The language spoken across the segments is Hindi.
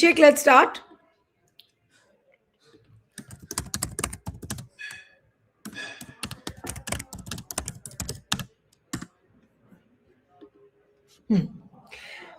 Abhishek, let's start.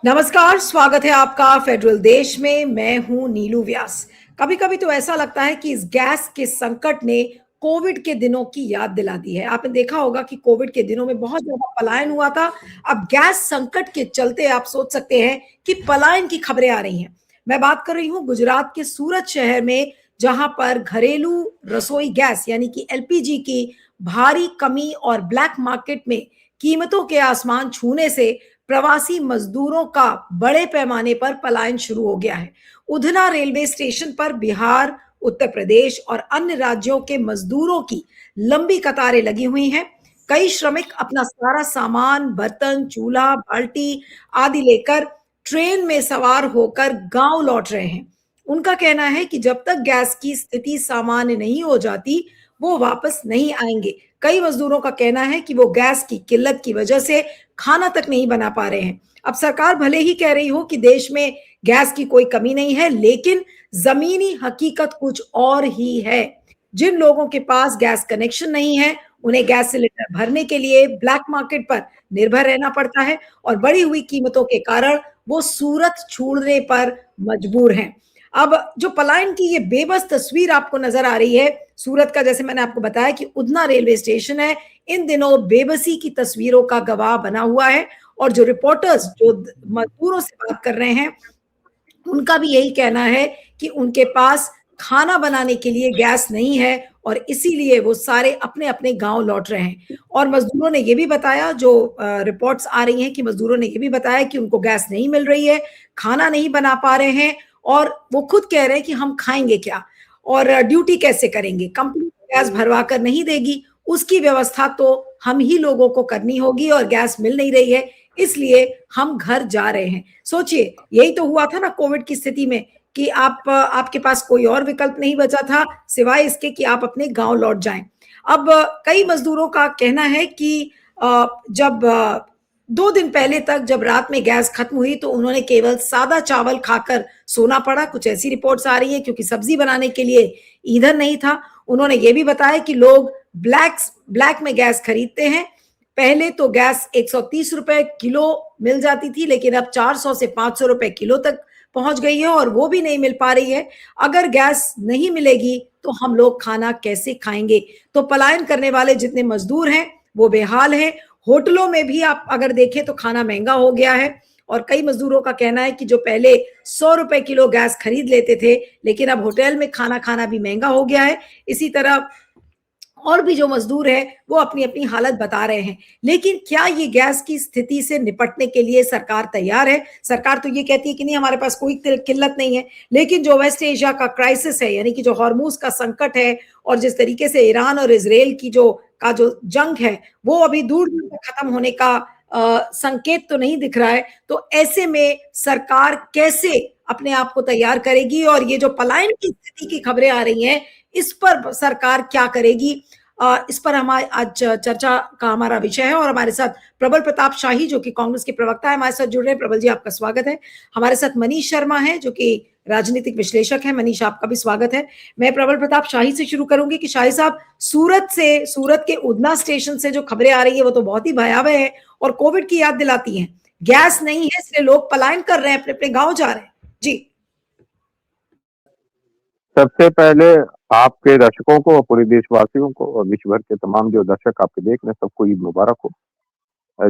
नमस्कार, स्वागत है आपका फेडरल देश में। मैं हूं नीलू व्यास। कभी कभी तो ऐसा लगता है कि इस गैस के संकट ने कोविड के दिनों की याद दिला दी है। आपने देखा होगा कि कोविड के दिनों में बहुत ज्यादा पलायन हुआ था। अब गैस संकट के चलते आप सोच सकते हैं कि पलायन की खबरें आ रही हैं। मैं बात कर रही हूं गुजरात के सूरत शहर में, जहां पर घरेलू रसोई गैस यानी कि एलपीजी की भारी कमी और ब्लैक मार्केट में कीमतों के आसमान छूने से प्रवासी मजदूरों का बड़े पैमाने पर पलायन शुरू हो गया है। उधना रेलवे स्टेशन पर बिहार, उत्तर प्रदेश और अन्य राज्यों के मजदूरों की लंबी कतारें लगी हुई हैं। कई श्रमिक अपना सारा सामान, बर्तन, चूल्हा, बाल्टी आदि लेकर ट्रेन में सवार होकर गांव लौट रहे हैं। उनका कहना है कि जब तक गैस की स्थिति सामान्य नहीं हो जाती, वो वापस नहीं आएंगे। कई मजदूरों का कहना है कि वो गैस की किल्लत की वजह से खाना तक नहीं बना पा रहे हैं। अब सरकार भले ही कह रही हो कि देश में गैस की कोई कमी नहीं है, लेकिन जमीनी हकीकत कुछ और ही है। जिन लोगों के पास गैस कनेक्शन नहीं है, उन्हें गैस सिलेंडर भरने के लिए ब्लैक मार्केट पर निर्भर रहना पड़ता है और बढ़ी हुई कीमतों के कारण वो सूरत छोड़ने पर मजबूर हैं। अब जो पलायन की ये बेबस तस्वीर आपको नजर आ रही है सूरत का, जैसे मैंने आपको बताया कि उधना रेलवे स्टेशन है, इन दिनों बेबसी की तस्वीरों का गवाह बना हुआ है। और जो रिपोर्टर्स जो मजदूरों से बात कर रहे हैं, उनका भी यही कहना है कि उनके पास खाना बनाने के लिए गैस नहीं है और इसीलिए वो सारे अपने अपने गांव लौट रहे हैं। और मजदूरों ने ये भी बताया, जो रिपोर्ट्स आ रही हैं कि मजदूरों ने ये भी बताया कि उनको गैस नहीं मिल रही है, खाना नहीं बना पा रहे हैं और वो खुद कह रहे हैं कि हम खाएंगे क्या और ड्यूटी कैसे करेंगे। कंपनी गैस भरवा कर नहीं देगी, उसकी व्यवस्था तो हम ही लोगों को करनी होगी और गैस मिल नहीं रही है, इसलिए हम घर जा रहे हैं। सोचिए, यही तो हुआ था ना कोविड की स्थिति में कि आपके पास कोई और विकल्प नहीं बचा था सिवाय इसके कि आप अपने गांव लौट जाएं। अब कई मजदूरों का कहना है कि जब 2 दिन पहले तक जब रात में गैस खत्म हुई तो उन्होंने केवल सादा चावल खाकर सोना पड़ा। कुछ ऐसी रिपोर्ट्स आ रही है क्योंकि सब्जी बनाने के लिए ईंधन नहीं था। उन्होंने ये भी बताया कि लोग ब्लैक में गैस खरीदते हैं। पहले तो गैस 130 रुपए किलो मिल जाती थी, लेकिन अब 400 से 500 रुपए किलो तक पहुंच गई है और वो भी नहीं मिल पा रही है। अगर गैस नहीं मिलेगी तो हम लोग खाना कैसे खाएंगे। तो पलायन करने वाले जितने मजदूर हैं वो बेहाल हैं। होटलों में भी आप अगर देखें तो खाना महंगा हो गया है और कई मजदूरों का कहना है कि जो पहले 100 रुपए किलो गैस खरीद लेते थे, लेकिन अब होटल में खाना खाना भी महंगा हो गया है। इसी तरह और भी जो मजदूर है वो अपनी अपनी हालत बता रहे हैं। लेकिन क्या ये गैस की स्थिति से निपटने के लिए सरकार तैयार है? सरकार तो ये कहती है कि नहीं, हमारे पास कोई किल्लत नहीं है, लेकिन जो वेस्ट एशिया का क्राइसिस है, यानी कि जो हॉर्मूज का संकट है और जिस तरीके से ईरान और इजराइल की जो जंग है वो अभी दूर दूर तक खत्म होने का संकेत तो नहीं दिख रहा है। तो ऐसे में सरकार कैसे अपने आप को तैयार करेगी और ये जो पलायन की स्थिति की खबरें आ रही हैं, इस पर सरकार क्या करेगी? इस पर हमारे आज चर्चा का हमारा विषय है और हमारे साथ प्रबल प्रताप शाही जो कि कांग्रेस के प्रवक्ता है हमारे साथ जुड़ रहे हैं। प्रबल जी, आपका स्वागत है। हमारे साथ मनीष शर्मा है जो कि राजनीतिक विश्लेषक है। मनीष, आपका भी स्वागत है। मैं प्रबल प्रताप शाही से शुरू करूंगी कि शाही साहब, सूरत के उधना स्टेशन से जो खबरें आ रही है वो तो बहुत ही भयावह है और कोविड की याद दिलाती है। गैस नहीं है इसलिए लोग पलायन कर रहे हैं, अपने अपने गाँव जा रहे हैं। जी, सबसे पहले आपके दर्शकों को और पूरे देशवासियों को और विश्व भर के तमाम जो दर्शक आपके देख रहे हैं सबको ईद मुबारक हो।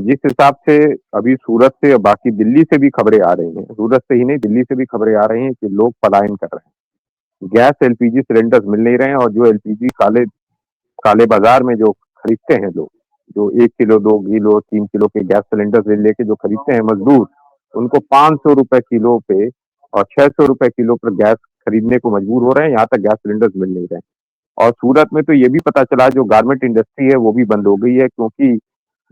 जिस हिसाब से अभी सूरत से और बाकी दिल्ली से भी खबरें आ रही हैं, सूरत से ही नहीं दिल्ली से भी खबरें आ रही हैं कि लोग पलायन कर रहे हैं। गैस एलपीजी सिलेंडर्स मिल नहीं रहे हैं और जो एलपीजी काले काले बाजार में जो खरीदते हैं लोग, जो 1 किलो 2 किलो 3 किलो के गैस सिलेंडर लेके जो खरीदते हैं मजदूर, उनको 500 रुपए किलो पे और 600 रुपए किलो पर गैस खरीदने को मजबूर हो रहे हैं। यहाँ तक गैस सिलेंडर्स मिल नहीं रहे हैं। और सूरत में तो ये भी पता चला जो गारमेंट इंडस्ट्री है वो भी बंद हो गई है क्योंकि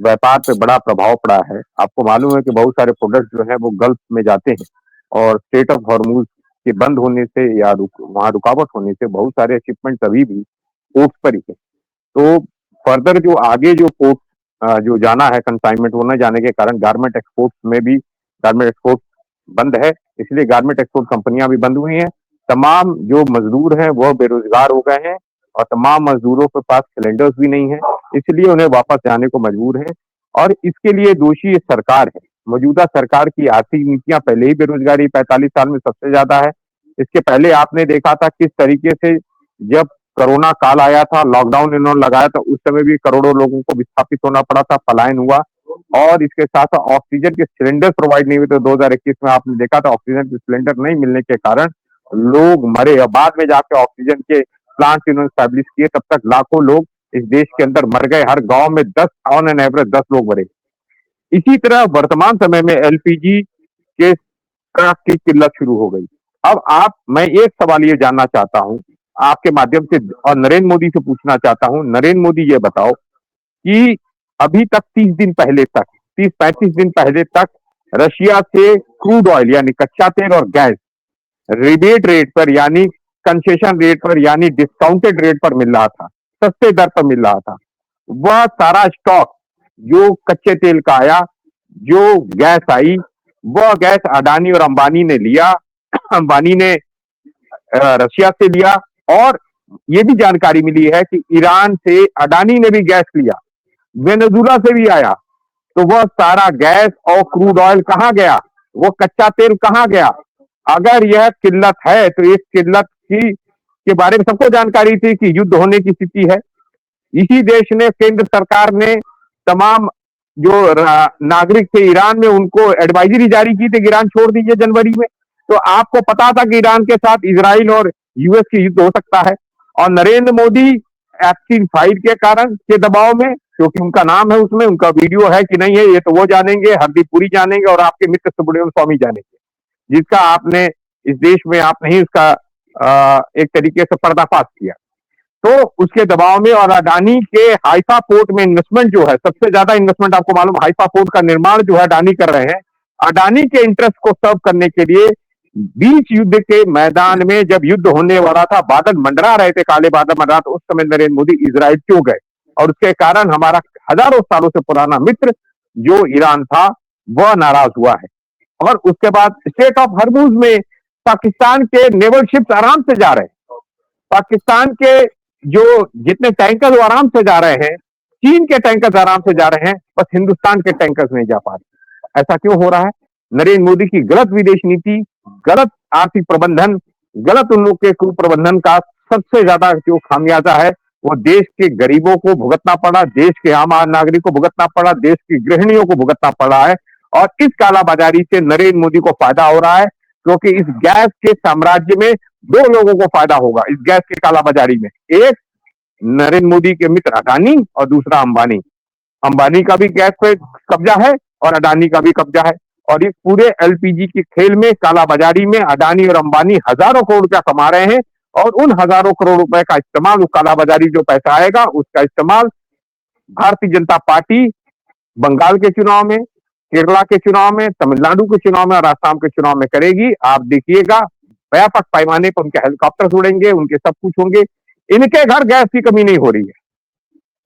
व्यापार पे बड़ा प्रभाव पड़ा है। आपको मालूम है कि बहुत सारे प्रोडक्ट जो है वो गल्फ में जाते हैं और स्टेट ऑफ हॉर्मूज के बंद होने से या वहाँ रुकावट होने से बहुत सारे शिपमेंट अभी भी पोर्ट्स पर ही है। तो फर्दर जो आगे जो पोर्ट जो जाना है कंसाइनमेंट वो न जाने के कारण गारमेंट एक्सपोर्ट बंद है, इसलिए गारमेंट एक्सपोर्ट कंपनियां भी बंद हुई हैं। तमाम जो मजदूर हैं वह बेरोजगार हो गए हैं और तमाम मजदूरों के पास सिलेंडर्स भी नहीं है, इसलिए उन्हें वापस जाने को मजबूर है। और इसके लिए दोषी सरकार है। मौजूदा सरकार की आर्थिक नीतियां, पहले ही बेरोजगारी 45 साल में सबसे ज्यादा है। इसके पहले आपने देखा था किस तरीके से जब कोरोना काल आया था, लॉकडाउन इन्होंने लगाया था, उस समय भी करोड़ों लोगों को विस्थापित होना पड़ा था, पलायन हुआ। और इसके साथ साथ ऑक्सीजन के सिलेंडर प्रोवाइड नहीं हुए थे। 2021 में आपने देखा था ऑक्सीजन के सिलेंडर नहीं मिलने के कारण लोग मरे और बाद में जाके ऑक्सीजन के प्लांट इन्होंने स्टैब्लिश किए। तब तक लाखों लोग इस देश के अंदर मर गए। हर गांव में 10 ऑन एन एवरेज 10 लोग मरे। इसी तरह वर्तमान समय में एलपीजी के की किल्लत शुरू हो गई। अब मैं एक सवाल ये जानना चाहता हूं आपके माध्यम से और नरेंद्र मोदी से पूछना चाहता हूं, नरेंद्र मोदी ये बताओ कि अभी तक 30 दिन पहले तक 30-35 दिन पहले तक रशिया से क्रूड ऑयल यानी कच्चा तेल और गैस रिबेट रेट पर यानी कंसेशन रेट पर यानी डिस्काउंटेड रेट पर मिल रहा था, सस्ते दर पर मिल रहा था। वह सारा स्टॉक जो कच्चे तेल का आया, जो गैस आई, वह गैस अडानी और अंबानी ने लिया। अंबानी ने रशिया से लिया और ये भी जानकारी मिली है कि ईरान से अडानी ने भी गैस लिया, वेनेजुला से भी आया। तो वह सारा गैस और क्रूड ऑयल कहां गया, वो कच्चा तेल कहां गया? अगर यह किल्लत है तो इस किल्लत की के बारे में सबको जानकारी थी कि युद्ध होने की स्थिति है। इसी देश ने, केंद्र सरकार ने तमाम जो नागरिक थे ईरान में उनको एडवाइजरी जारी की थी कि ईरान छोड़ दीजिए जनवरी में। तो आपको पता था कि ईरान के साथ इजराइल और यूएस की युद्ध हो सकता है। और नरेंद्र मोदी एप्सिन फाइल के कारण के दबाव में, क्योंकि उनका नाम है उसमें, उनका वीडियो है कि नहीं है ये तो वो जानेंगे, हरदीप पुरी जानेंगे और आपके मित्र सुब्रमण्यम स्वामी जानेंगे, जिसका आपने इस देश में आपने ही उसका एक तरीके से पर्दाफाश किया। तो उसके दबाव में और अडानी के हाइफा पोर्ट में इन्वेस्टमेंट जो है, सबसे ज्यादा इन्वेस्टमेंट आपको मालूम, हाइफा पोर्ट का निर्माण जो है अडानी कर रहे हैं। अडानी के इंटरेस्ट को सर्व करने के लिए बीच युद्ध के मैदान में जब युद्ध होने वाला था, बादल मंडरा रहे थे, काले बादल मंडरा, तो उस समय नरेंद्र मोदी इजराइल क्यों गए? और उसके कारण हमारा हजारों सालों से पुराना मित्र जो ईरान था वह नाराज हुआ है। और उसके बाद स्टेट ऑफ हरमुज में पाकिस्तान के नेवल शिप्स आराम से जा रहे हैं। पाकिस्तान के जो जितने टैंकर वो आराम से जा रहे हैं, चीन के टैंकर्स आराम से जा रहे हैं, बस हिंदुस्तान के टैंकर्स नहीं जा पा रहे। ऐसा क्यों हो रहा है? नरेंद्र मोदी की गलत विदेश नीति, गलत आर्थिक प्रबंधन, गलत उन लोग के कुप्रबंधन का सबसे ज्यादा जो खामियाजा है वो देश के गरीबों को भुगतना पड़ा, देश के आम नागरिक को भुगतना पड़ा, देश की गृहिणियों को भुगतना पड़ा है। और इस कालाबाजारी से नरेंद्र मोदी को फायदा हो रहा है, क्योंकि इस गैस के साम्राज्य में दो लोगों को फायदा होगा इस गैस की कालाबाजारी में। एक नरेंद्र मोदी के मित्र अडानी और दूसरा अंबानी। अंबानी का भी गैस पे कब्जा है और अडानी का भी कब्जा है। और इस पूरे एलपीजी के खेल में, कालाबाजारी में अडानी और अंबानी हजारों करोड़ रुपया कमा रहे हैं। और उन हजारों करोड़ रुपए का इस्तेमाल, कालाबाजारी जो पैसा आएगा उसका इस्तेमाल भारतीय जनता पार्टी बंगाल के चुनाव में, केरला के चुनाव में, तमिलनाडु के चुनाव में और आसाम के चुनाव में करेगी। आप देखिएगा व्यापक पैमाने पर उनके हेलीकॉप्टर उड़ेंगे, उनके सब कुछ होंगे। इनके घर गैस की कमी नहीं हो रही है,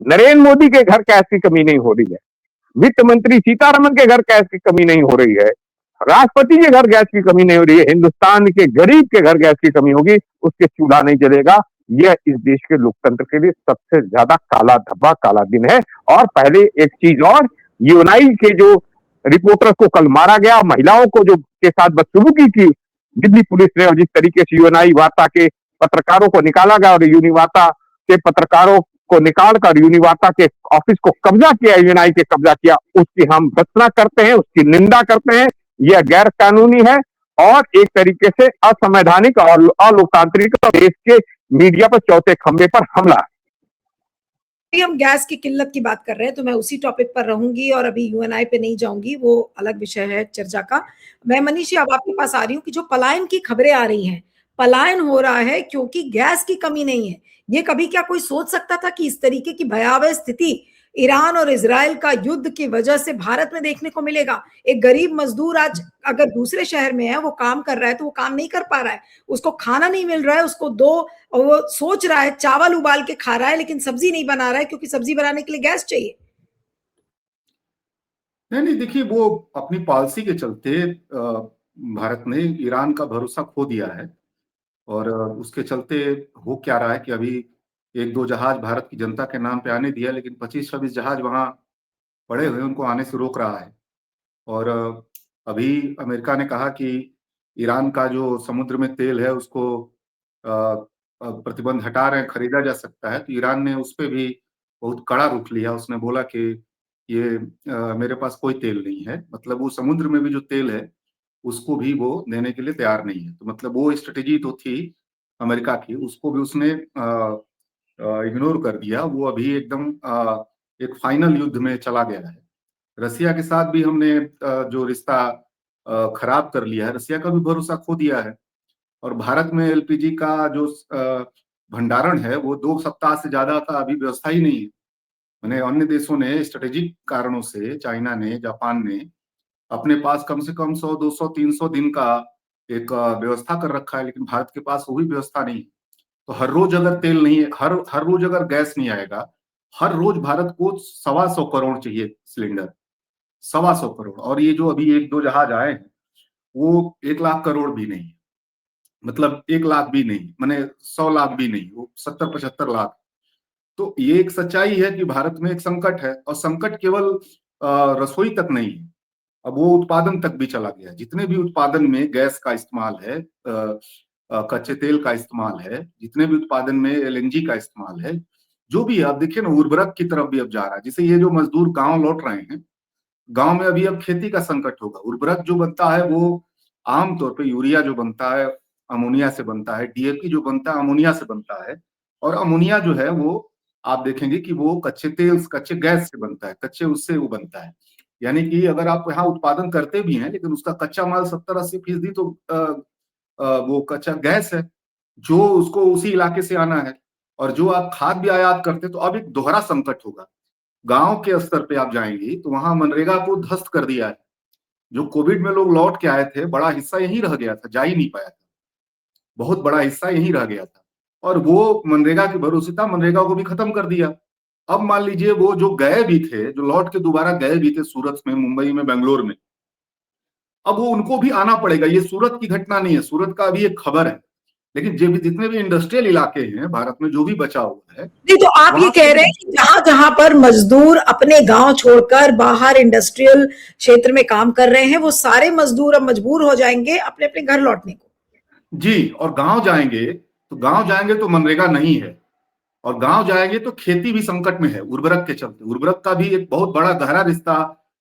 नरेंद्र मोदी के घर गैस की कमी नहीं हो रही है, वित्त मंत्री सीतारमन के घर गैस की कमी नहीं हो रही है, राष्ट्रपति के घर गैस की कमी नहीं हो रही है। हिंदुस्तान के गरीब के घर गैस की कमी होगी, उसके चूल्हा नहीं जलेगा। यह इस देश के लोकतंत्र के लिए सबसे ज्यादा काला धब्बा, काला दिन है। और पहले एक चीज और, यूएनआई के जो रिपोर्टर को कल मारा गया, महिलाओं को जो के साथ बदसलूकी की दिल्ली पुलिस ने, और जिस तरीके से यूएनआई वार्ता के पत्रकारों को निकाला गया और यूनिवार्ता के पत्रकारों को निकालकर यूनिवार्ता के ऑफिस को कब्जा किया, यूएनआई के कब्जा किया, उसकी हम भर्त्सना करते हैं, उसकी निंदा करते हैं। यह गैर कानूनी है और एक तरीके से असंवैधानिक और अलोकतांत्रिक, देश के मीडिया पर चौथे खंभे पर हमला है। हम गैस की किल्लत की बात कर रहे हैं तो मैं उसी टॉपिक पर रहूंगी और अभी यूएनआई पे नहीं जाऊंगी, वो अलग विषय है चर्चा का। मैं मनीषी अब आपके पास आ रही हूँ कि जो पलायन की खबरें आ रही हैं, पलायन हो रहा है क्योंकि गैस की कमी नहीं है। ये कभी क्या कोई सोच सकता था कि इस तरीके की भयावह स्थिति ईरान और इजराइल का युद्ध की वजह से भारत में देखने को मिलेगा? एक गरीब मजदूर आज अगर दूसरे शहर में है, वो काम कर रहा है तो वो काम नहीं कर पा रहा है, उसको खाना नहीं मिल रहा है, उसको वो सोच रहा है चावल उबाल के खा रहा है लेकिन सब्जी नहीं बना रहा है क्योंकि सब्जी बनाने के लिए गैस चाहिए। नहीं, देखिए, वो अपनी पॉलिसी के चलते भारत ने ईरान का भरोसा खो दिया है। और उसके चलते हो क्या रहा है कि अभी एक दो जहाज भारत की जनता के नाम पे आने दिया, लेकिन 25-26 जहाज वहां पड़े हुए उनको आने से रोक रहा है। और अभी अमेरिका ने कहा कि ईरान का जो समुद्र में तेल है उसको प्रतिबंध हटा रहे हैं, खरीदा जा सकता है। तो ईरान ने उस पर भी बहुत कड़ा रुख लिया। उसने बोला कि ये मेरे पास कोई तेल नहीं है, मतलब वो समुद्र में भी जो तेल है उसको भी वो देने के लिए तैयार नहीं है। तो मतलब वो स्ट्रेटेजी तो थी अमेरिका की, उसको भी उसने इग्नोर कर दिया। वो अभी एकदम एक फाइनल युद्ध में चला गया है। रसिया के साथ भी हमने जो रिश्ता खराब कर लिया है, रसिया का भी भरोसा खो दिया है। और भारत में एलपीजी का जो भंडारण है वो 2 सप्ताह से ज्यादा का अभी व्यवस्था ही नहीं है। मैंने अन्य देशों ने स्ट्रेटेजिक कारणों से, चाइना ने, जापान ने अपने पास कम से कम 100, 200, 300 दिन का एक व्यवस्था कर रखा है, लेकिन भारत के पास वो भी व्यवस्था नहीं है। तो हर रोज अगर तेल नहीं है, हर हर रोज अगर गैस नहीं आएगा, हर रोज भारत को 125 करोड़ चाहिए सिलेंडर, 125 करोड़। और ये जो अभी एक दो जहाज आए हैं वो 1 लाख करोड़ भी नहीं, मतलब 1 लाख भी नहीं, माने 100 लाख भी नहीं, वो 70-75 लाख। तो ये एक सच्चाई है कि भारत में एक संकट है, और संकट केवल रसोई तक नहीं है, अब वो उत्पादन तक भी चला गया। जितने भी उत्पादन में गैस का इस्तेमाल है, कच्चे तेल का इस्तेमाल है, जितने भी उत्पादन में एलएनजी का इस्तेमाल है, जो भी है, आप देखिए ना, उर्वरक की तरफ भी अब जा रहा है। जैसे ये जो मजदूर गांव लौट रहे हैं, गांव में अभी अब खेती का संकट होगा। उर्वरक जो बनता है वो आमतौर पे यूरिया जो बनता है अमोनिया से बनता है, डीएपी जो बनता है अमोनिया से बनता है। और अमोनिया जो है वो आप देखेंगे कि वो कच्चे तेल, कच्चे गैस से बनता है, कच्चे उससे वो बनता है। यानी कि अगर आप यहाँ उत्पादन करते भी हैं, लेकिन उसका कच्चा माल 70-80% तो वो कच्चा गैस है, जो उसको उसी इलाके से आना है। और जो आप खाद भी आयात करते, तो अब एक दोहरा संकट होगा। गांव के स्तर पे आप जाएंगे तो वहां मनरेगा को ध्वस्त कर दिया है। जो कोविड में लोग लौट के आए थे, बड़ा हिस्सा यहीं रह गया था, जा ही नहीं पाया था, बहुत बड़ा हिस्सा यहीं रह गया था। और वो मनरेगा के भरोसे था, मनरेगा को भी खत्म कर दिया। अब मान लीजिए वो जो गए भी थे, जो लौट के दोबारा गए भी थे सूरत में, मुंबई में, बेंगलोर में, अब वो उनको भी आना पड़ेगा। ये सूरत की घटना नहीं है, सूरत का अभी एक खबर है, लेकिन जितने भी इंडस्ट्रियल इलाके हैं भारत में, जो भी बचा हुआ है, नहीं, तो आप ये वहां कह पे रहे हैं कि जहां जहां पर मजदूर अपने गांव छोड़कर बाहर इंडस्ट्रियल क्षेत्र में काम कर रहे हैं, वो सारे मजदूर अब मजबूर हो जाएंगे अपने अपने घर लौटने को। जी। और गांव जाएंगे तो मनरेगा नहीं है, और गांव जाएंगे तो खेती भी संकट में है उर्वरक के चलते। उर्वरक का भी एक बहुत बड़ा गहरा रिश्ता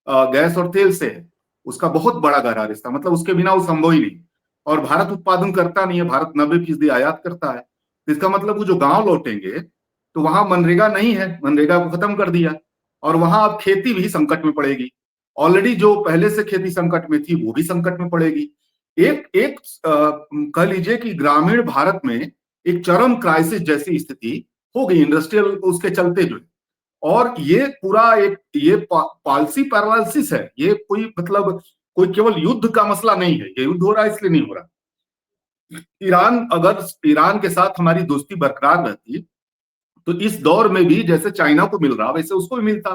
गैस और तेल से है, उसका बहुत बड़ा गहरा रिश्ता, मतलब उसके बिना वो संभव ही नहीं। और भारत उत्पादन करता नहीं है, भारत 90% आयात करता है। तो इसका मतलब वो जो गांव लौटेंगे तो वहां मनरेगा नहीं है, मनरेगा को खत्म कर दिया, और वहां अब खेती भी संकट में पड़ेगी। ऑलरेडी जो पहले से खेती संकट में थी वो भी संकट में पड़ेगी। एक एक कह लीजिए कि ग्रामीण भारत में एक चरम क्राइसिस जैसी स्थिति हो गई इंडस्ट्रियल उसके चलते जो। और ये पूरा एक ये पॉलिसी पैरालिसिस है। ये कोई मतलब कोई केवल युद्ध का मसला नहीं है, ये युद्ध हो रहा है इसलिए नहीं हो रहा। ईरान के साथ हमारी दोस्ती बरकरार रहती तो इस दौर में भी जैसे चाइना को मिल रहा वैसे उसको भी मिलता।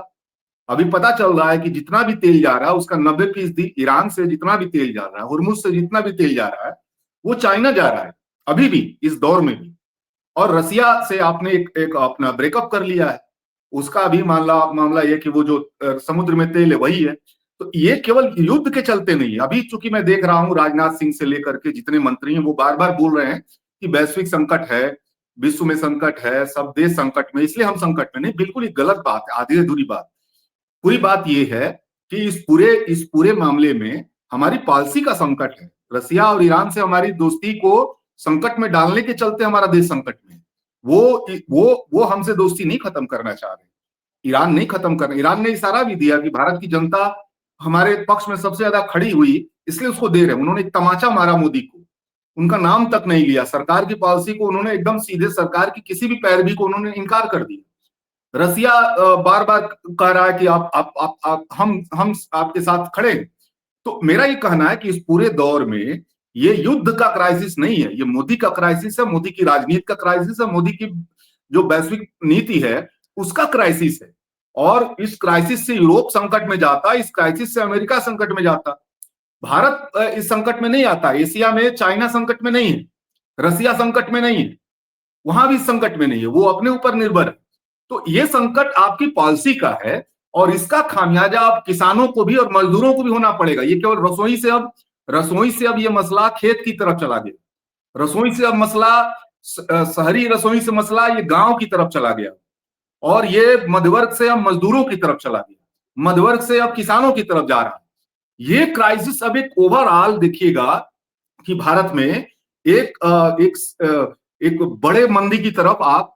अभी पता चल रहा है कि जितना भी तेल जा रहा है उसका 90% ईरान से जितना भी तेल जा रहा है, हुर्मुज से जितना भी तेल जा रहा है, वो चाइना जा रहा है अभी भी, इस दौर में भी। और रसिया से आपने एक अपना ब्रेकअप कर लिया है, उसका भी मामला ये कि वो जो समुद्र में तेल है वही है। तो ये केवल युद्ध के चलते नहीं है। अभी चूंकि मैं देख रहा हूं राजनाथ सिंह से लेकर के जितने मंत्री हैं वो बार बार बोल रहे हैं कि वैश्विक संकट है, विश्व में संकट है, सब देश संकट में, इसलिए हम संकट में। नहीं, बिल्कुल एक गलत बात है, आधी अधूरी बात। पूरी बात यह है कि इस पूरे मामले में हमारी पॉलिसी का संकट है। रसिया और ईरान से हमारी दोस्ती को संकट में डालने के चलते हमारा देश संकट में। वो हमसे दोस्ती नहीं खत्म करना चाह रहे, ईरान नहीं खत्म करना। ईरान ने इशारा भी दिया कि भारत की जनता हमारे पक्ष में सबसे ज्यादा खड़ी हुई, इसलिए उसको दे रहे हैं। उन्होंने एक तमाचा मारा मोदी को, उनका नाम तक नहीं लिया, सरकार की पॉलिसी को उन्होंने एकदम सीधे, सरकार की किसी भी पैरवी को उन्होंने इनकार कर दिया। रसिया बार बार कह रहा है कि हम आपके साथ खड़े हैं। तो मेरा ये कहना है कि इस पूरे दौर में ये युद्ध का क्राइसिस नहीं है, ये मोदी का क्राइसिस है, मोदी की राजनीति का क्राइसिस है, मोदी की जो वैश्विक नीति है उसका क्राइसिस है। और इस क्राइसिस से यूरोप संकट में जाता, इस क्राइसिस से अमेरिका संकट में जाता। भारत इस संकट में नहीं आता। एशिया में चाइना संकट में नहीं है, रसिया संकट में नहीं है, वहां भी संकट में नहीं है, वो अपने ऊपर निर्भर है। तो ये संकट आपकी पॉलिसी का है और इसका खामियाजा अब किसानों को भी और मजदूरों को भी होना पड़ेगा। ये केवल रसोई से अब ये मसला खेत की तरफ चला गया, रसोई से अब मसला शहरी रसोई से मसला ये गांव की तरफ चला गया, और ये मध्यवर्ग से अब मजदूरों की तरफ चला गया, मध्यवर्ग से अब किसानों की तरफ जा रहा है। ये क्राइसिस अब एक ओवरऑल देखिएगा कि भारत में एक बड़े मंदी की तरफ आप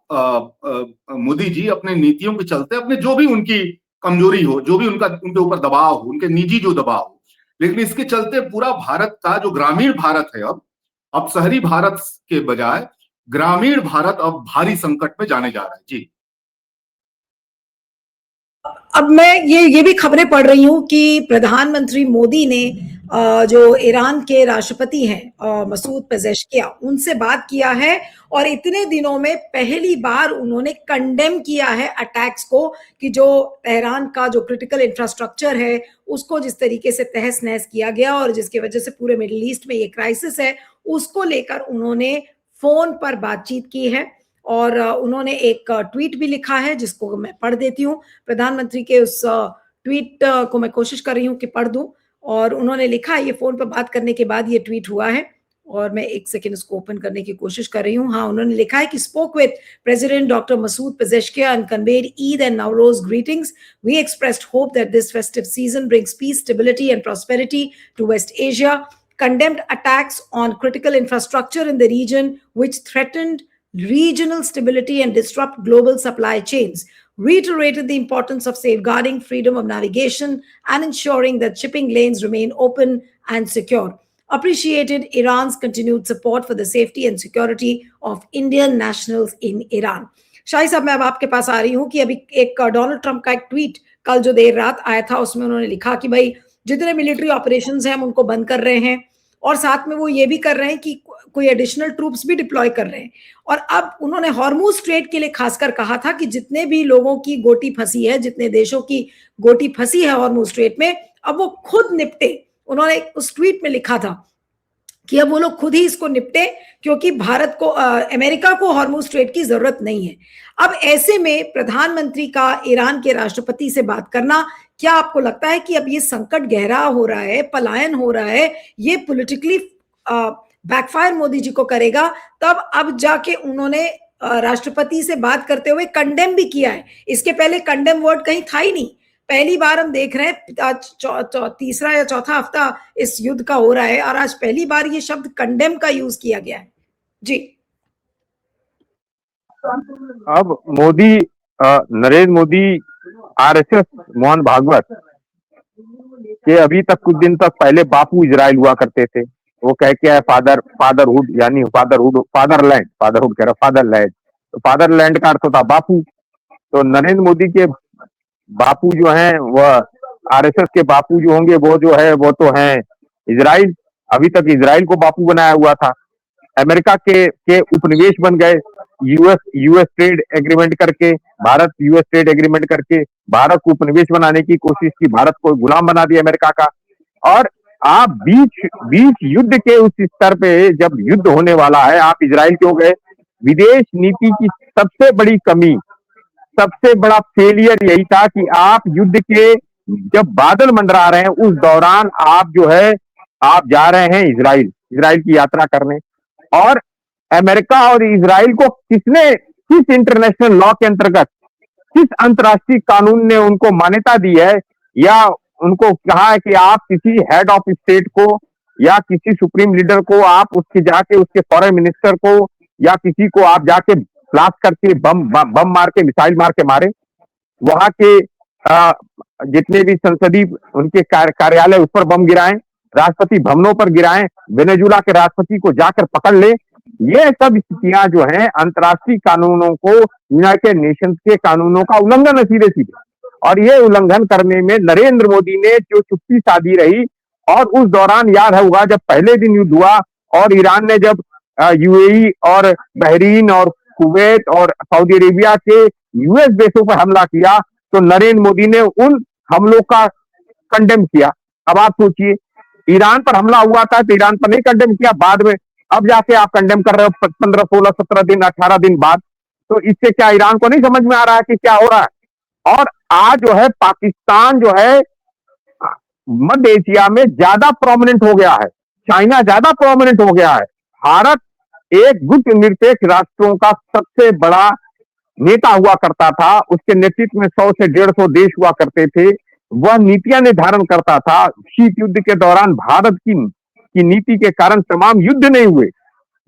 मोदी जी अपने नीतियों के चलते, अपने जो भी उनकी कमजोरी हो, जो भी उनके ऊपर दबाव हो, उनके निजी जो दबाव हो, लेकिन इसके चलते पूरा भारत का जो ग्रामीण भारत है, अब शहरी भारत के बजाय ग्रामीण भारत अब भारी संकट में जाने जा रहा है। जी, अब मैं ये भी खबरें पढ़ रही हूँ कि प्रधानमंत्री मोदी ने जो ईरान के राष्ट्रपति हैं मसूद पेजेश्कियां, उनसे बात किया है और इतने दिनों में पहली बार उन्होंने कंडेम किया है अटैक्स को, कि जो तेहरान का जो क्रिटिकल इंफ्रास्ट्रक्चर है उसको जिस तरीके से तहस नहस किया गया और जिसकी वजह से पूरे मिडिल ईस्ट में ये क्राइसिस है, उसको लेकर उन्होंने फोन पर बातचीत की है। और उन्होंने एक ट्वीट भी लिखा है जिसको मैं पढ़ देती हूँ। प्रधानमंत्री के उस ट्वीट को मैं कोशिश कर रही हूँ कि पढ़ दूं, और उन्होंने लिखा है, ये फोन पर बात करने के बाद ये ट्वीट हुआ है और मैं एक सेकंड इसको ओपन करने की कोशिश कर रही हूँ। हाँ, उन्होंने लिखा है कि spoke with president doctor Masoud Pezeshkian and conveyed Eid and Nowruz greetings. We expressed hope that this festive season brings peace, stability and prosperity to West Asia, condemned attacks on critical infrastructure in the region which threatened regional stability and disrupt global supply chains, reiterated the importance of safeguarding freedom of navigation and ensuring that shipping lanes remain open and secure, appreciated Iran's continued support for the safety and security of Indian nationals in Iran. शाही साहब, मैं अब आपके पास आ रही हूं कि अभी एक डोनाल्ड ट्रंप का एक ट्वीट कल जो देर रात आया था, उसमें उन्होंने लिखा कि भाई जितने मिलिट्री ऑपरेशंस हैं हम उनको बंद कर रहे हैं, और साथ में वो ये भी कर रहे हैं कि कोई एडिशनल ट्रूप्स भी डिप्लॉय कर रहे हैं। और अब उन्होंने हॉर्मुज स्ट्रेट के लिए खासकर कहा था कि जितने भी लोगों की गोटी फंसी है, जितने देशों की गोटी फंसी है हॉर्मुज स्ट्रेट में, अब वो खुद निपटे। उन्होंने उस ट्वीट में लिखा था कि अब वो लोग खुद ही इसको निपटे, क्योंकि भारत को अमेरिका को हॉर्मुज स्ट्रेट की जरूरत नहीं है। अब ऐसे में प्रधानमंत्री का ईरान के राष्ट्रपति से बात करना, क्या आपको लगता है कि अब ये संकट गहरा हो रहा है, पलायन हो रहा है, ये पॉलिटिकली बैकफायर मोदी जी को करेगा? तब अब जाके उन्होंने राष्ट्रपति से बात करते हुए कंडेम भी किया है। इसके पहले कंडेम वर्ड कहीं था ही नहीं। पहली बार हम देख रहे हैं, तीसरा या चौथा हफ्ता इस युद्ध का हो रहा है और आज पहली बार ये शब्द कंडेम का यूज किया गया है। जी, अब मोदी, नरेंद्र मोदी, आरएसएस, मोहन भागवत के अभी तक कुछ दिन तक पहले बापू इजराइल हुआ करते थे। वो कह के आए फादरहुड, यानी फादरलैंड कह रहा, फादरलैंड, तो फादरलैंड का अर्थ होता बापू। तो नरेंद्र मोदी के बापू जो हैं, वह आरएसएस के बापू जो होंगे वो जो है वो तो हैं इजराइल। अभी तक इजराइल को बापू बनाया हुआ था। अमेरिका के उपनिवेश बन गए, यूएस ट्रेड एग्रीमेंट करके, भारत यूएस ट्रेड एग्रीमेंट करके भारत को उपनिवेश बनाने की कोशिश की, भारत को गुलाम बना दिया अमेरिका का। और आप बीच युद्ध के उस स्तर पे जब युद्ध होने वाला है, आप इजराइल क्यों गए? विदेश नीति की सबसे बड़ी कमी, सबसे बड़ा फेलियर यही था कि आप युद्ध के जब बादल मंडरा रहे हैं उस दौरान आप जो है आप जा रहे हैं इजराइल की यात्रा करने। और अमेरिका और इजराइल को किस इंटरनेशनल लॉ के अंतर्गत, किस अंतर्राष्ट्रीय कानून ने उनको मान्यता दी है या उनको कहा है कि आप किसी हेड ऑफ स्टेट को या किसी सुप्रीम लीडर को आप उसके जाके उसके फॉरेन मिनिस्टर को या किसी को आप जाके ब्लास्ट करके बम मार के, मिसाइल मार के मारे? वहां के जितने भी संसदीय उनके कार्यालय उस पर बम गिराएं, राष्ट्रपति भवनों पर गिराएं, वेनेजुला के राष्ट्रपति को जाकर पकड़ ले। ये सब स्थितियां जो हैं अंतर्राष्ट्रीय कानूनों को, यूनाइटेड नेशंस के कानूनों का उल्लंघन है सीधे सीधे। और ये उल्लंघन करने में नरेंद्र मोदी ने जो चुप्पी साधी रही, और उस दौरान याद होगा जब पहले दिन युद्ध हुआ और ईरान ने जब यूएई और बहरीन और कुवैत और सऊदी अरेबिया के यूएस देशों पर हमला किया, तो नरेंद्र मोदी ने उन हमलों का कंडेम किया। अब आप सोचिए ईरान पर हमला हुआ था तो ईरान पर नहीं कंडेम किया, बाद में अब जाके आप कंडेम कर रहे हो 15, 16, 17 दिन, 18 दिन बाद। तो इससे क्या ईरान को नहीं समझ में आ रहा है कि क्या हो रहा है? और आज जो है पाकिस्तान जो है मध्य एशिया में ज्यादा प्रोमिनेंट हो गया है, चाइना ज्यादा प्रोमिनेंट हो गया है। भारत एक गुट निरपेक्ष राष्ट्रों का सबसे बड़ा नेता हुआ करता था, उसके नेतृत्व में 100 से 150 देश हुआ करते थे, वह नीतियां निर्धारण करता था। शीत युद्ध के दौरान भारत की नीति के कारण तमाम युद्ध नहीं हुए।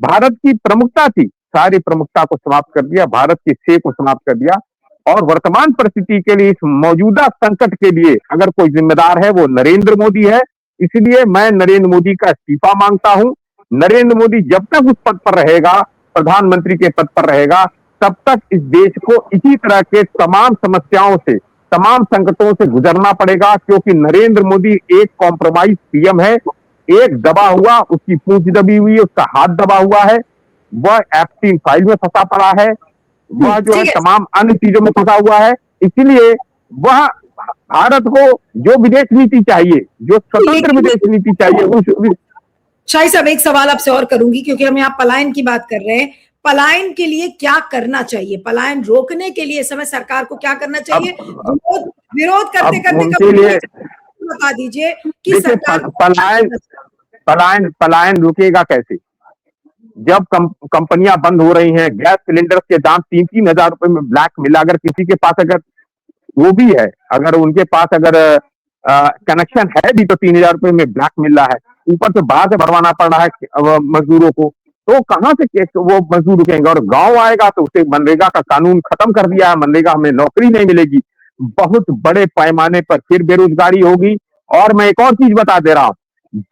भारत की प्रमुखता थी, सारी प्रमुखता को समाप्त कर दिया, भारत की सेना को समाप्त कर दिया। और वर्तमान परिस्थिति के लिए, इस मौजूदा संकट के लिए अगर कोई जिम्मेदार है वो नरेंद्र मोदी है। इसलिए मैं नरेंद्र मोदी का इस्तीफा मांगता हूं। नरेंद्र मोदी जब तक उस पद पर रहेगा, प्रधानमंत्री के पद पर रहेगा, तब तक इस देश को इसी तरह के तमाम समस्याओं से, तमाम संकटों से गुजरना पड़ेगा, क्योंकि नरेंद्र मोदी एक कॉम्प्रोमाइज पीएम है, एक दबा हुआ, उसकी पूंछ दबी हुई है, उसका हाथ दबा हुआ है, वह एप्स्टीन फाइल में फंसा पड़ा है, वह जो है तमाम अन्य चीजों में फंसा हुआ है। इसलिए वह भारत को जो विदेश नीति चाहिए, जो स्वतंत्र विदेश नीति चाहिए, उस शाही साहब एक सवाल आपसे और करूंगी, क्योंकि हम यहाँ पलायन की बात कर रहे हैं। पलायन के लिए क्या करना चाहिए? पलायन रोकने के लिए इस समय सरकार को क्या करना चाहिए? विरोध करते करते बता दीजिए कि सरकार पलायन रुकेगा कैसे? जब कंपनियां बंद हो रही हैं, गैस सिलेंडर के दाम 3-3 हजार रुपए में ब्लैक मिला, अगर किसी के पास अगर वो भी है, अगर उनके पास अगर कनेक्शन है भी, तो 3,000 रुपए में ब्लैक मिल रहा है, ऊपर से बाहर से भरवाना पड़ रहा है मजदूरों को, तो कहां से वो मजदूर रुकेंगे? और गांव आएगा तो उसे मनरेगा का कानून खत्म कर दिया है, मनरेगा में नौकरी नहीं मिलेगी, बहुत बड़े पैमाने पर फिर बेरोजगारी होगी। और मैं एक और चीज बता दे रहा हूं,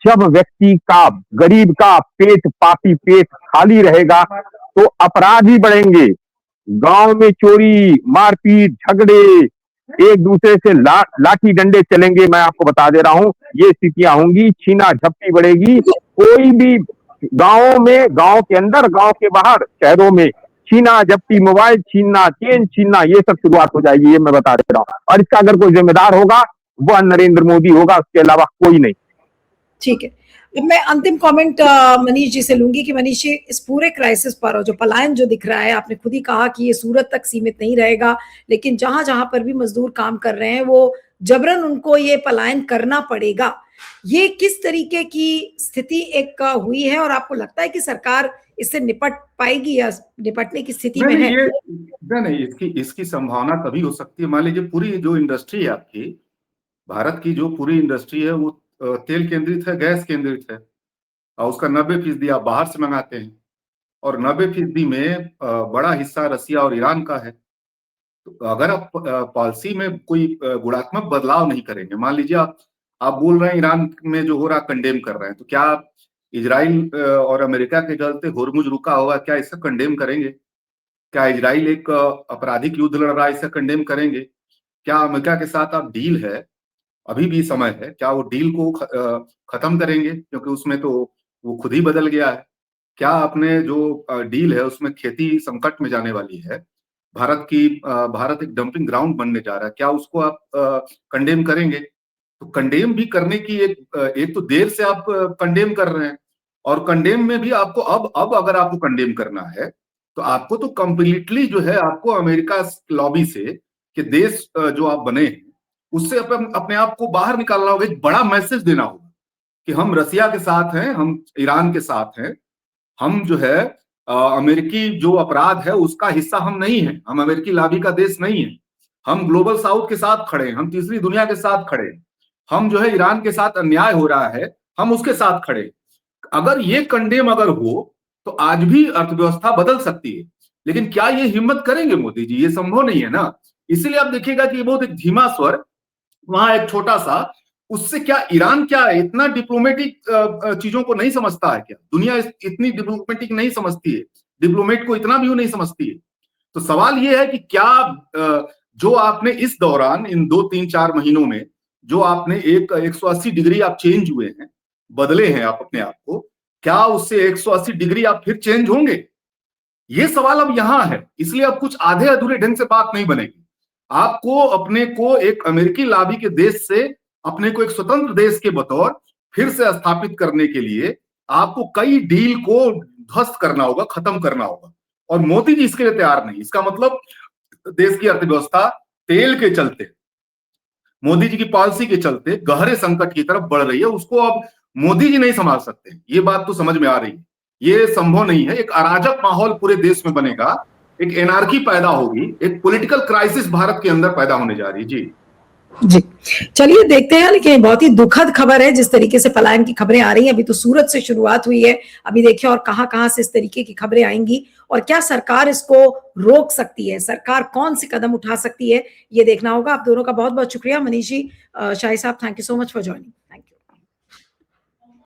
जब व्यक्ति का, गरीब का पेट, पापी पेट खाली रहेगा तो अपराध ही बढ़ेंगे। गांव में चोरी, मारपीट, झगड़े, एक दूसरे से लाठी डंडे चलेंगे। मैं आपको बता दे रहा हूं, ये स्थितियां होंगी, छीना झपटी बढ़ेगी। कोई भी गांव में, गांव के अंदर, गांव के बाहर, शहरों में छीना झपटी, मोबाइल छीनना, चेन छीनना, ये सब शुरुआत हो जाएगी, ये मैं बता दे रहा हूं। और इसका अगर कोई जिम्मेदार होगा वह नरेंद्र मोदी होगा, उसके अलावा कोई नहीं। ठीक है, अब मैं अंतिम कमेंट मनीष जी से लूंगी कि मनीष जी, इस पूरे क्राइसिस पर, और जो पलायन जो दिख रहा है, आपने खुद ही कहा कि ये सूरत तक सीमित नहीं रहेगा, लेकिन जहां जहां पर भी मजदूर काम कर रहे हैं वो जबरन उनको ये पलायन करना पड़ेगा। ये किस तरीके की स्थिति एक हुई है, और आपको लगता है कि सरकार इससे निपट पाएगी या निपटने की स्थिति में है? नहीं, इसकी संभावना तभी हो सकती है, मान लीजिए पूरी जो इंडस्ट्री है आपकी, भारत की जो पूरी इंडस्ट्री है वो तेल केंद्रित है, गैस केंद्रित है, और उसका 90% आप बाहर से मंगाते हैं, और 90% में बड़ा हिस्सा रसिया और ईरान का है। तो अगर आप पॉलिसी में कोई गुणात्मक बदलाव नहीं करेंगे, मान लीजिए आप बोल रहे हैं ईरान में जो हो रहा कंडेम कर रहे हैं, तो क्या आप इजराइल और अमेरिका के चलते होर्मुज रुका होगा, क्या इसे कंडेम करेंगे? क्या इजराइल एक आपराधिक युद्ध लड़ रहा है, इसे कंडेम करेंगे? क्या अमेरिका के साथ आप डील है, अभी भी समय है, क्या वो डील को खत्म करेंगे? क्योंकि उसमें तो वो खुद ही बदल गया है। क्या आपने जो डील है उसमें खेती संकट में जाने वाली है, भारत एक डंपिंग ग्राउंड बनने जा रहा है, क्या उसको आप कंडेम करेंगे? तो कंडेम भी करने की एक तो देर से आप कंडेम कर रहे हैं, और कंडेम में भी आपको अब अगर आपको कंडेम करना है तो आपको तो कंप्लीटली जो है आपको अमेरिका लॉबी से, कि देश जो आप बने हैं उससे अपने आप को बाहर निकालना होगा, एक बड़ा मैसेज देना होगा कि हम रसिया के साथ हैं, हम ईरान के साथ हैं, हम जो है अमेरिकी जो अपराध है उसका हिस्सा हम नहीं हैं, हम अमेरिकी लॉबी का देश नहीं है, हम ग्लोबल साउथ के साथ खड़े हैं, हम तीसरी दुनिया के साथ खड़े हैं, हम जो है ईरान के साथ अन्याय हो रहा है हम उसके साथ खड़े। अगर ये कंडेम अगर हो तो आज भी अर्थव्यवस्था बदल सकती है, लेकिन क्या ये हिम्मत करेंगे मोदी जी? ये संभव नहीं है ना। इसलिए आप देखिएगा कि बहुत एक धीमा स्वर, वहां एक छोटा सा, उससे क्या ईरान क्या इतना डिप्लोमेटिक चीजों को नहीं समझता है क्या? दुनिया इतनी डिप्लोमेटिक नहीं समझती है, डिप्लोमेट को इतना भी नहीं समझती है। तो सवाल ये है कि क्या जो आपने इस दौरान इन 2-3-4 महीनों में जो आपने 180 डिग्री आप चेंज हुए हैं, बदले हैं आप अपने आप को, क्या उससे 180 डिग्री आप फिर चेंज होंगे? ये सवाल अब यहां है। इसलिए अब कुछ आधे अधूरे ढंग से बात नहीं बनेगी। आपको अपने को एक अमेरिकी लॉबी के देश से अपने को एक स्वतंत्र देश के बतौर फिर से स्थापित करने के लिए आपको कई डील को ध्वस्त करना होगा, खत्म करना होगा, और मोदी जी इसके लिए तैयार नहीं। इसका मतलब देश की अर्थव्यवस्था तेल के चलते, मोदी जी की पॉलिसी के चलते गहरे संकट की तरफ बढ़ रही है। उसको अब मोदी जी नहीं संभाल सकते, ये बात तो समझ में आ रही है। ये संभव नहीं है। एक अराजक माहौल पूरे देश में बनेगा, एक एनार्की पैदा होगी, एक पॉलिटिकल क्राइसिस भारत के अंदर पैदा होने जा रही है। जी जी, चलिए देखते हैं। लेकिन बहुत ही दुखद खबर है जिस तरीके से पलायन की खबरें आ रही हैं। अभी तो सूरत से शुरुआत हुई है, अभी देखिए और कहां से इस तरीके की खबरें आएंगी, और क्या सरकार इसको रोक सकती है, सरकार कौन से कदम उठा सकती है, ये देखना होगा। आप दोनों का बहुत बहुत शुक्रिया। मनीष जी, शाही साहब, thank you so much for joining.